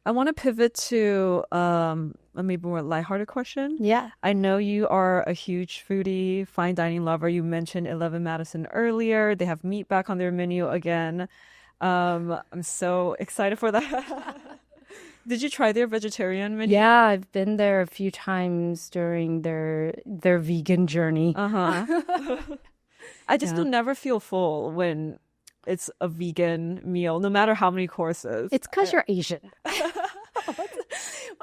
I want to pivot to a maybe more lighthearted question. Yeah. I know you are a huge foodie, fine dining lover. You mentioned 11 Madison earlier. They have meat back on their menu again. I'm so excited for that. Did you try their vegetarian menu? Yeah, I've been there a few times during their vegan journey. Uh-huh. I just do Yeah. never feel full when it's a vegan meal, no matter how many courses. It's because you're Asian.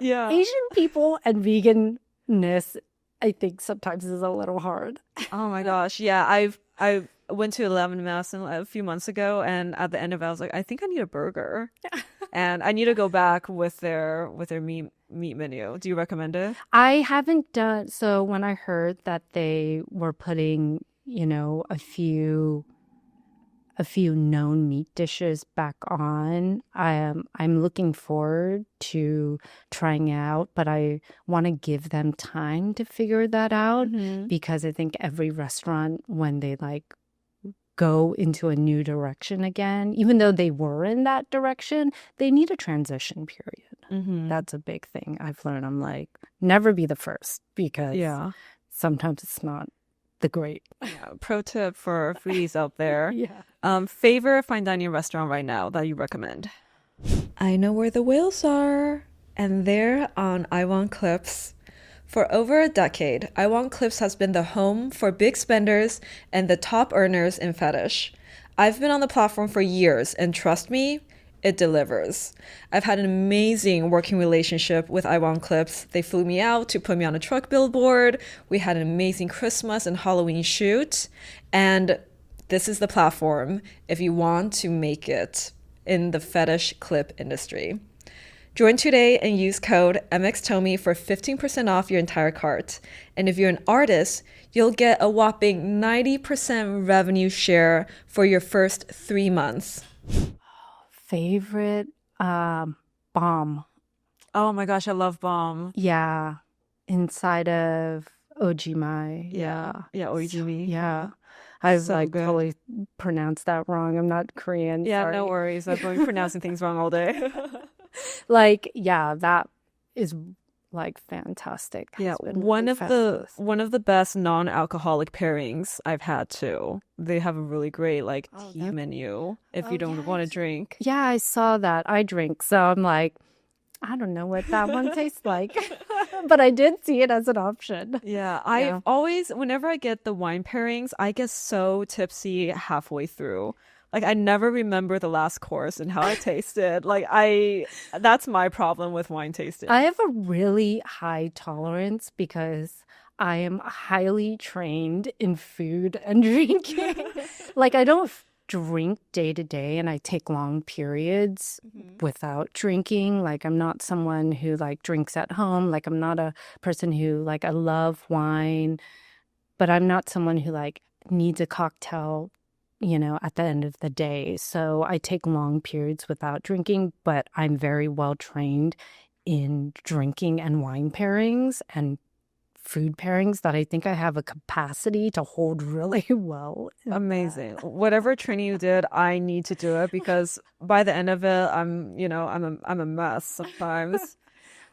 Yeah. Asian people and veganness, I think sometimes is a little hard. Oh my gosh. Yeah, I went to 11 Madison a few months ago, and at the end of it, I was like, I think I need a burger, and I need to go back with their meat menu. Do you recommend it? I haven't done so when I heard that they were putting, a few known meat dishes back on. I'm looking forward to trying it out, but I want to give them time to figure that out Hmm. because I think every restaurant when they like go into a new direction again, even though they were in that direction, they need a transition period. Hmm. That's a big thing I've learned. I'm like, never be the first because Yeah. sometimes it's not the great. Yeah. Pro tip for foodies out there. Yeah. Favorite fine dining restaurant right now that you recommend? I know where the whales are, and they're on I Want Clips. For over a decade, I Want Clips has been the home for big spenders and the top earners in Fetish. I've been on the platform for years, and trust me, it delivers. I've had an amazing working relationship with I Want Clips. They flew me out to put me on a truck billboard. We had an amazing Christmas and Halloween shoot. And this is the platform if you want to make it in the fetish clip industry. Join today and use code MXTOMIE for 15% off your entire cart. And if you're an artist, you'll get a whopping 90% revenue share for your first 3 months. Favorite bomb. Oh my gosh, I love Bomb. Yeah. Inside of Ojimai. Yeah. Yeah, Oijimi. Yeah. I've So like good. totally pronounced that wrong. I'm not Korean. Yeah, no Sorry. worries. I've been pronouncing things wrong all day. Like, yeah, that is like fantastic. Yeah, Has been really fabulous. one of the best non-alcoholic pairings I've had too. They have a really great like Oh, tea that. menu if Oh, you don't want to drink. yeah, I saw that. I drink, so I'm like, I don't know what that one tastes like, but I did see it as an option. Yeah, Yeah. I've always, whenever I get the wine pairings, I get so tipsy halfway through. Like I never remember the last course and how it tasted. That's my problem with wine tasting. I have a really high tolerance because I am highly trained in food and drinking. Like, I don't drink day to day and I take long periods Mhm. without drinking. Like, I'm not someone who like drinks at home. Like, I'm not a person who like I love wine, but I'm not someone who like needs a cocktail, at the end of the day. So I take long periods without drinking, but I'm very well trained in drinking and wine pairings and food pairings that I think I have a capacity to hold really well in Amazing. that. Whatever training you did, I need to do it because by the end of it, I'm a mess sometimes.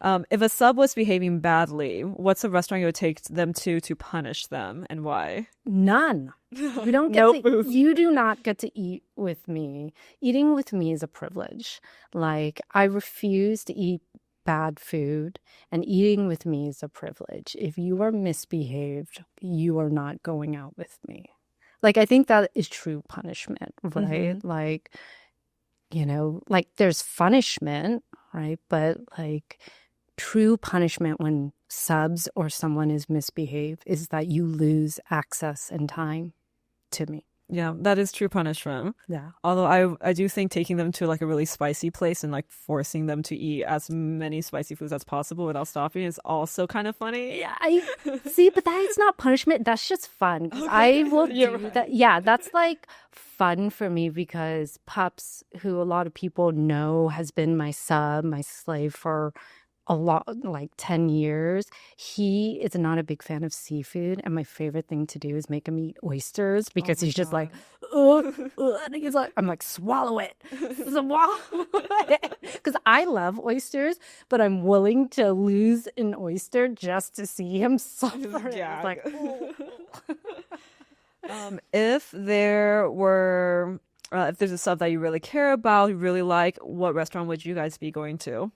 If a sub was behaving badly, what's a restaurant you would take them to punish them and why? None. You don't get No to, food. you do not get to eat with me. Eating with me is a privilege. Like, I refuse to eat bad food, and eating with me is a privilege. If you are misbehaved, you are not going out with me. Like, I think that is true punishment, right? Hmm. Like there's punishment, right? But like true punishment when subs or someone is misbehaved is that you lose access and time to me. Yeah, that is true punishment. Yeah. Although I do think taking them to like a really spicy place and like forcing them to eat as many spicy foods as possible without stopping is also kind of funny. Yeah, I see, but that is not punishment. That's just fun. 'Cause I will You're do right. that. Yeah, that's like fun for me because Pups, who a lot of people know has been my sub, my slave for a lot, like 10 years. He is not a big fan of seafood, and my favorite thing to do is make him eat oysters because my he's just like, God. and he's like, I'm like, swallow it, swallow it, because I love oysters, but I'm willing to lose an oyster just to see him suffer. It's like, If there were, if there's a sub that you really care about, you really like, what restaurant would you guys be going to?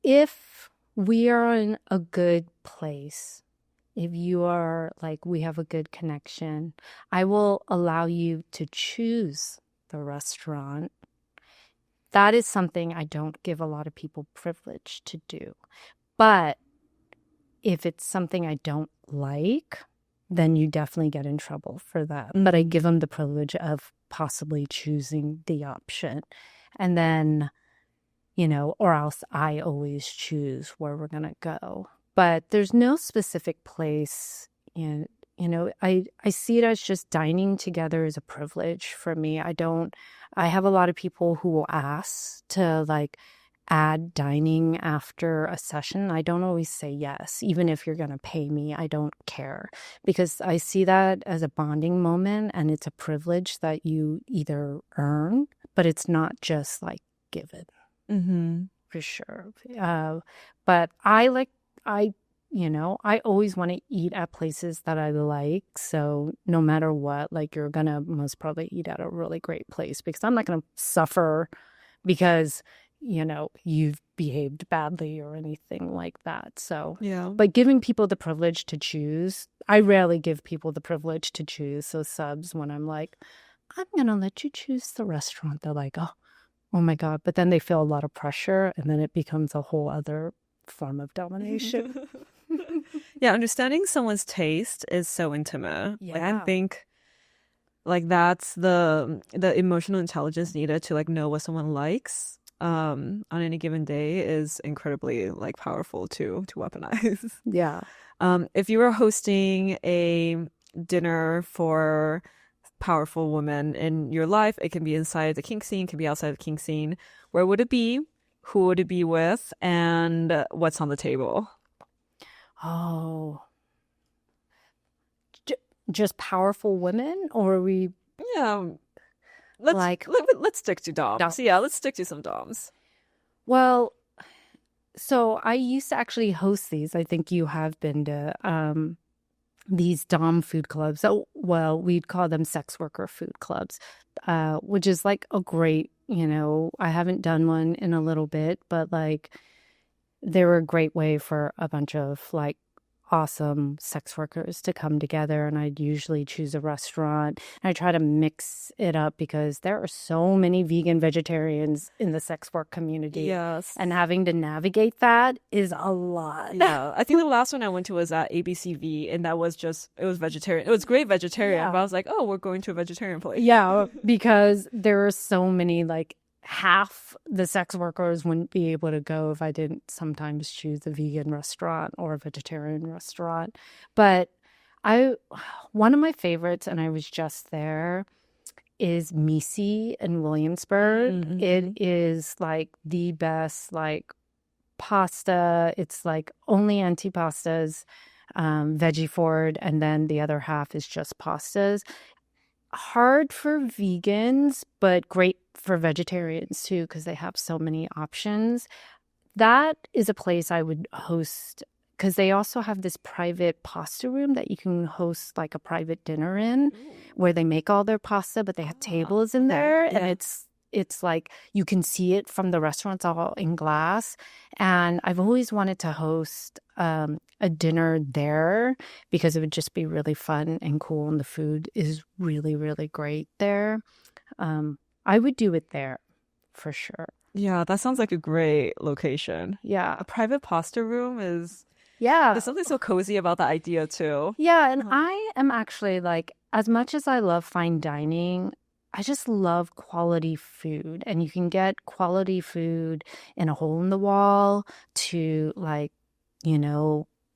if we are in a good place, if you are like, we have a good connection, I will allow you to choose the restaurant. That is something I don't give a lot of people privilege to do. But if it's something I don't like, then you definitely get in trouble for that. But I give them the privilege of possibly choosing the option. And then, or else I always choose where we're going to go. But there's no specific place. I see it as just dining together is a privilege for me. I have a lot of people who will ask to like add dining after a session. I don't always say yes, even if you're going to pay me. I don't care because I see that as a bonding moment and it's a privilege that you either earn, but it's not just like given. For sure. But I always want to eat at places that I like. So no matter what, like you're going to most probably eat at a really great place because I'm not going to suffer because, you've behaved badly or anything like that. So, Yeah. but giving people the privilege to choose, I rarely give people the privilege to choose. So subs, when I'm like, I'm going to let you choose the restaurant, they're like, oh my God. But then they feel a lot of pressure and then it becomes a whole other form of domination. Yeah, understanding someone's taste is so intimate. Like I Yeah. think like that's the emotional intelligence needed to like know what someone likes on any given day is incredibly like powerful to weaponize. Yeah. If you were hosting a dinner for powerful women in your life, it can be inside the kink scene, it can be outside the kink scene. Where would it be? Who would it be with? And what's on the table? Oh. Just powerful women, or are we Yeah, like let's stick to doms. Dom? Yeah, let's stick to some doms. Well, so I used to actually host these. I think you have been to these dom food clubs. So, well, we'd call them sex worker food clubs, which is like a great, I haven't done one in a little bit, but like they were a great way for a bunch of like awesome sex workers to come together. And I'd usually choose a restaurant. And I try to mix it up because there are so many vegan vegetarians in the sex work community. Yes. And having to navigate that is a lot. Yeah, I think the last one I went to was at ABCV, and that was it was vegetarian. It was great vegetarian, Yeah. but I was like, oh, we're going to a vegetarian place. Yeah, because there are so many, like half the sex workers wouldn't be able to go if I didn't sometimes choose a vegan restaurant or a vegetarian restaurant. But one of my favorites, and I was just there, is Misi in Williamsburg. It is like the best like pasta. It's like only antipastas, veggie forward, and then the other half is just pastas. Hard for vegans, but great for vegetarians too, because they have so many options. That is a place I would host because they also have this private pasta room that you can host like a private dinner in where they make all their pasta, but they have tables in there and it's like you can see it from the restaurants all in glass. And I've always wanted to host a dinner there because it would just be really fun and cool. And the food is really, really great there. I would do it there for sure. Yeah, that sounds like a great location. Yeah. A private pasta room is, Yeah. there's something so cozy about the idea too. Yeah. And I am actually like, as much as I love fine dining, I just love quality food. And you can get quality food in a hole in the wall to like,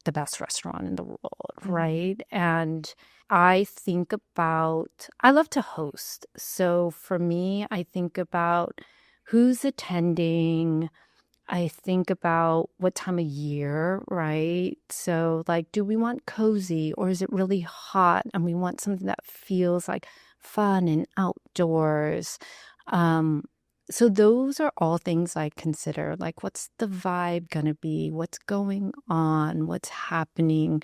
the best restaurant in the world, right? And I love to host. So for me, I think about who's attending, I think about what time of year, right? So, like, do we want cozy or is it really hot and we want something that feels like fun and outdoors? Um, so those are all things I consider. Like, what's the vibe gonna be? What's going on? What's happening?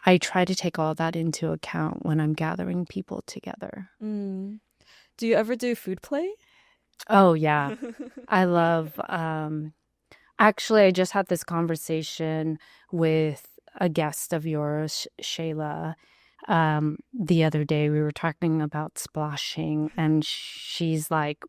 I try to take all that into account when I'm gathering people together. Mm. Do you ever do food play? Oh, yeah. I love actually, I just had this conversation with a guest of yours, Shayla. The other day we were talking about splashing, and she's like,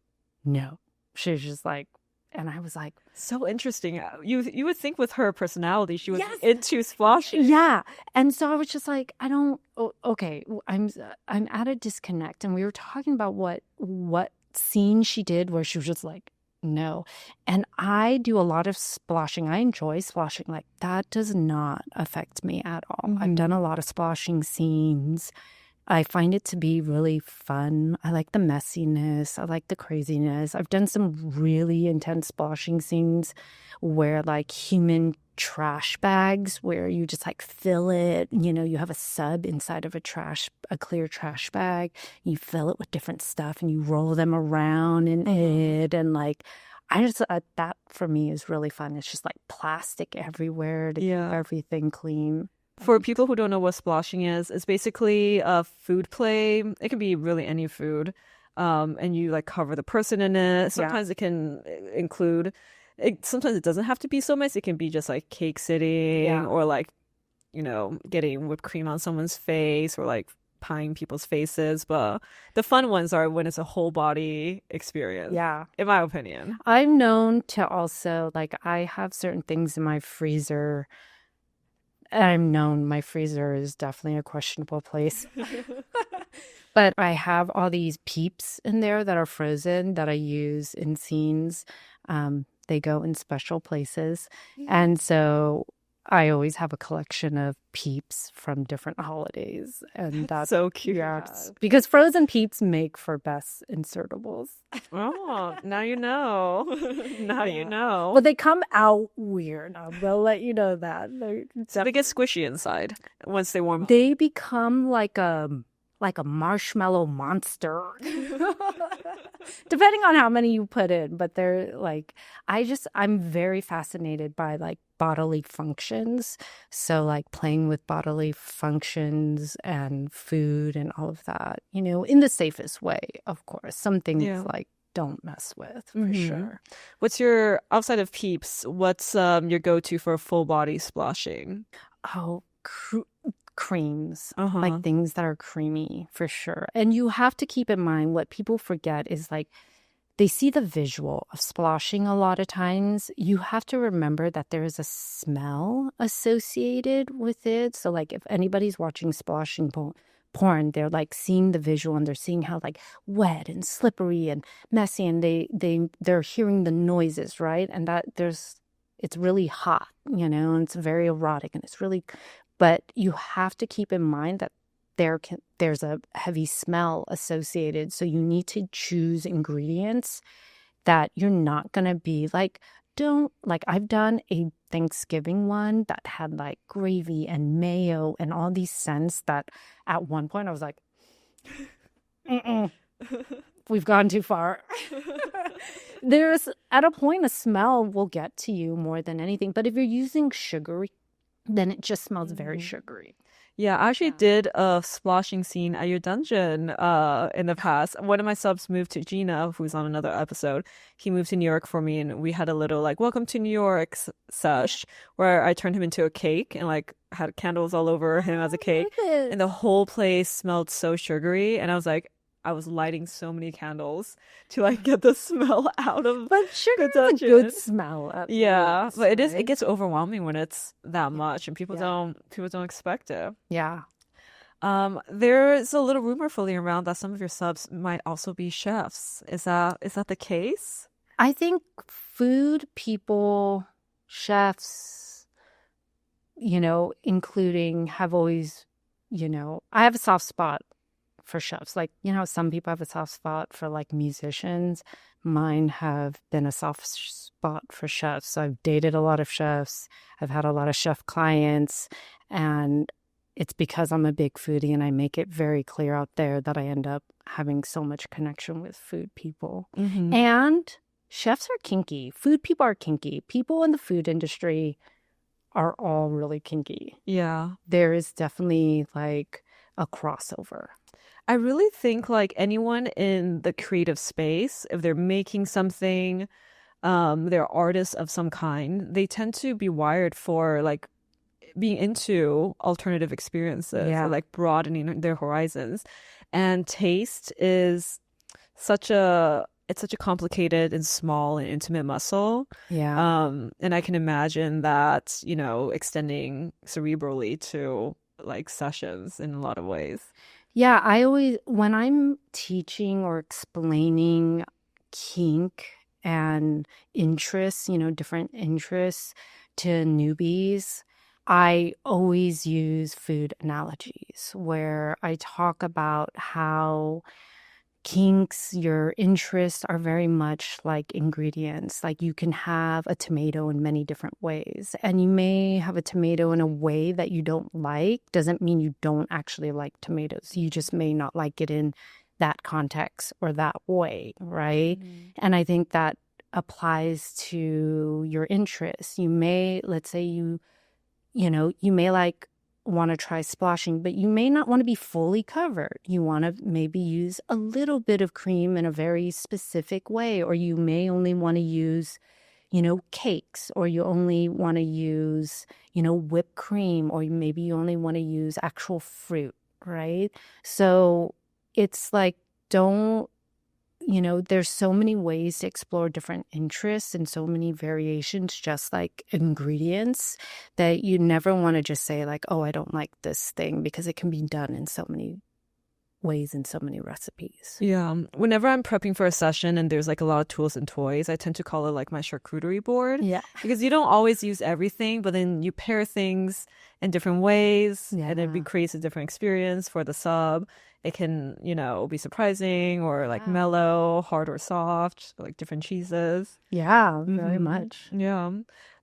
no. She's just like, and I was like, So interesting. You would think with her personality she would yes, be into splashing. yeah. And so I was just like, I don't. Okay, I'm at a disconnect, and we were talking about what scene she did where she was just like, no. And I do a lot of splashing. I enjoy splashing. Like that does not affect me at all. I've done a lot of splashing scenes. I find it to be really fun. I like the messiness. I like the craziness. I've done some really intense splashing scenes where like human trash bags where you just like fill it, you have a sub inside of a clear trash bag. You fill it with different stuff and you roll them around in it. And like, that for me is really fun. It's just like plastic everywhere to keep everything clean. For people who don't know what splashing is, it's basically a food play. It can be really any food. And you like cover the person in it. Sometimes it can include sometimes it doesn't have to be so much. It can be just like cake sitting or like, getting whipped cream on someone's face or like pieing people's faces. But the fun ones are when it's a whole body experience. Yeah. In my opinion. I'm known to also like I have certain things in my freezer. I'm known my freezer is definitely a questionable place. But I have all these peeps in there that are frozen that I use in scenes. They go in special places. And so I always have a collection of peeps from different holidays. And that's so cute. Yeah, because frozen peeps make for best insertables. Oh, now you know. Now you know. Well, they come out weird. I will let you know that. So they get squishy inside once they warm up. They become like a marshmallow monster. Depending on how many you put in, but they're like I'm very fascinated by like bodily functions. So like playing with bodily functions and food and all of that, in the safest way, of course. Some things like don't mess with for sure. What's your outside of peeps, what's your go-to for full body splashing? Oh, creams, like things that are creamy for sure. And you have to keep in mind what people forget is like they see the visual of splashing a lot of times. You have to remember that there is a smell associated with it. So like if anybody's watching splashing porn, they're like seeing the visual and they're seeing how like wet and slippery and messy and they're hearing the noises, right? And that it's really hot, and it's very erotic and it's really. But you have to keep in mind that there's a heavy smell associated. So you need to choose ingredients that you're not going to be like, I've done a Thanksgiving one that had like gravy and mayo and all these scents that at one point I was like, we've gone too far. There's at a point a smell will get to you more than anything. But if you're using sugary, then it just smells very sugary. Yeah, I actually did a splashing scene at your dungeon in the past. One of my subs moved to Gina, who's on another episode. He moved to New York for me, and we had a little like "Welcome to New York" sesh where I turned him into a cake and like had candles all over him as a cake, and the whole place smelled so sugary. And I was lighting so many candles to like get the smell out of but sugar the is a good smell. But it gets overwhelming when it's that much and people don't expect it. Yeah. There's a little rumor floating around that some of your subs might also be chefs. Is that the case? I think food people, chefs, including have always, I have a soft spot for chefs. Like, you know, some people have a soft spot for like musicians. Mine have been a soft spot for chefs. So I've dated a lot of chefs. I've had a lot of chef clients, and it's because I'm a big foodie and I make it very clear out there that I end up having so much connection with food people. Mm-hmm. And chefs are kinky. Food people are kinky. People in the food industry are all really kinky. Yeah. There is definitely like a crossover. I really think like anyone in the creative space, if they're making something, they're artists of some kind, they tend to be wired for like being into alternative experiences or Yeah. like broadening their horizons. And taste is such a complicated and small and intimate muscle. Yeah. And I can imagine that, extending cerebrally to like sessions in a lot of ways. Yeah, I always, when I'm teaching or explaining kink and interests, you know, different interests to newbies, I always use food analogies where I talk about how kinks, your interests are very much like ingredients. Like you can have a tomato in many different ways, and you may have a tomato in a way that you don't like. Doesn't mean you don't actually like tomatoes. You just may not like it in that context or that way, right? Mhm. And I think that applies to your interests. You may, let's say you may like want to try splashing, but you may not want to be fully covered. You want to maybe use a little bit of cream in a very specific way, or you may only want to use, cakes, or you only want to use, whipped cream, or maybe you only want to use actual fruit, right? So it's like, don't there's so many ways to explore different interests and so many variations, just like ingredients, that you never want to just say like, oh, I don't like this thing, because it can be done in so many ways and so many recipes. Yeah. Whenever I'm prepping for a session and there's like a lot of tools and toys, I tend to call it like my charcuterie board Yeah. because you don't always use everything, but then you pair things in different ways and it Yeah. creates a different experience for the sub. It can, be surprising or like Yeah. mellow, hard or soft, like different cheeses. Yeah, very much. Yeah.